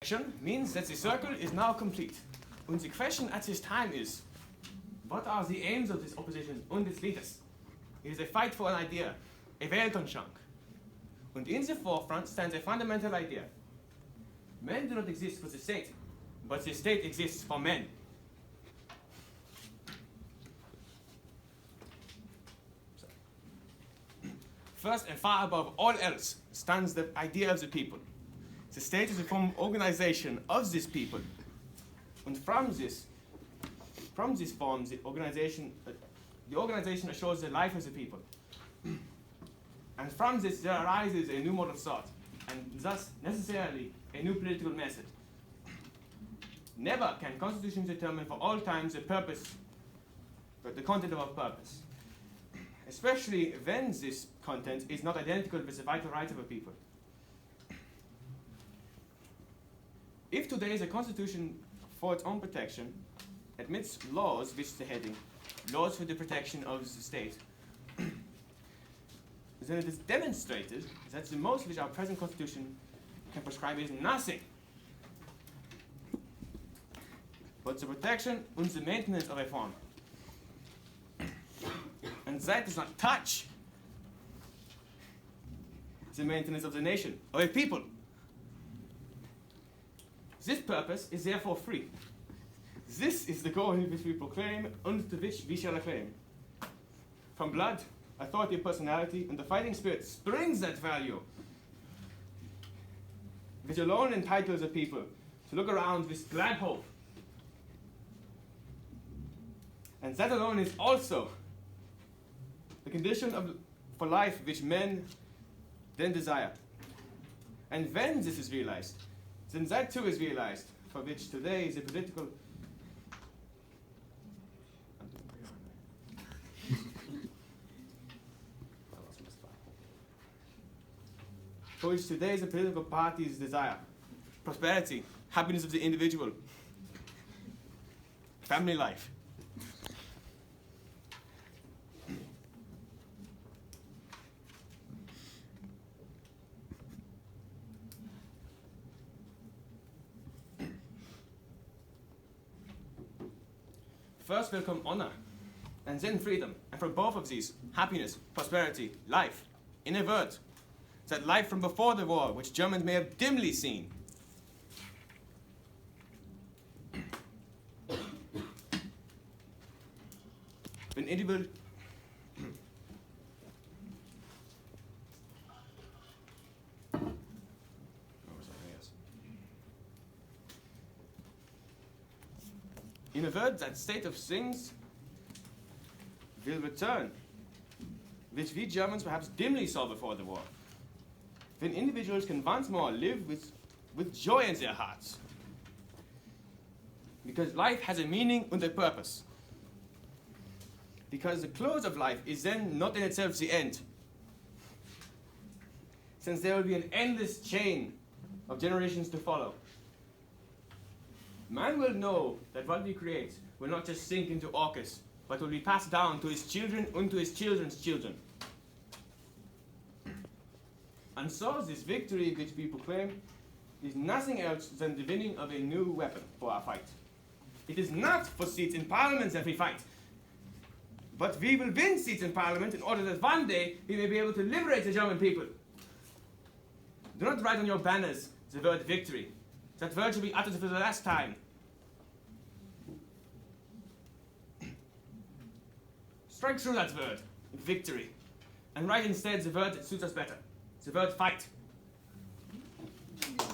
protection means that the circle is now complete. And the question at this time is, what are the aims of this opposition and its leaders? It is a fight for an idea, a Weltanschauung. And in the forefront stands a fundamental idea. Men do not exist for the state, but the state exists for men. First and far above all else stands the idea of the people. The state is a form of organization of this people. And from this form, the organization assures the life of the people. And from this there arises a new mode of thought, and thus necessarily a new political method. Never can constitutions determine for all times the purpose, but the content of our purpose, especially when this content is not identical with the vital rights of a people. If today the constitution for its own protection admits laws with the heading, laws for the protection of the state, then it is demonstrated that the most which our present constitution can prescribe is nothing but the protection and the maintenance of a form. And that does not touch the maintenance of the nation, of a people. This purpose is therefore free. This is the goal which we proclaim and to which we shall acclaim. From blood, authority, and personality, and the fighting spirit springs that value, which alone entitles a people to look around with glad hope. And that alone is also the condition for life which men then desire. And when this is realized, then that too is realized, for which today is a political for which today is a political party's desire. Prosperity, happiness of the individual, family life. First will come honor, and then freedom, and from both of these, happiness, prosperity, life. In a word, that life from before the war, which Germans may have dimly seen. When individual in a word, that state of things will return, which we Germans perhaps dimly saw before the war. When individuals can once more live with joy in their hearts. Because life has a meaning and a purpose. Because the close of life is then not in itself the end. Since there will be an endless chain of generations to follow. Man will know that what we create will not just sink into orcus, but will be passed down to his children and to his children's children. And so this victory which we proclaim is nothing else than the winning of a new weapon for our fight. It is not for seats in parliament that we fight, but we will win seats in parliament in order that one day we may be able to liberate the German people. Do not write on your banners the word victory. That word shall be uttered for the last time. Strike through that word, victory, and write instead the word that suits us better, the word fight.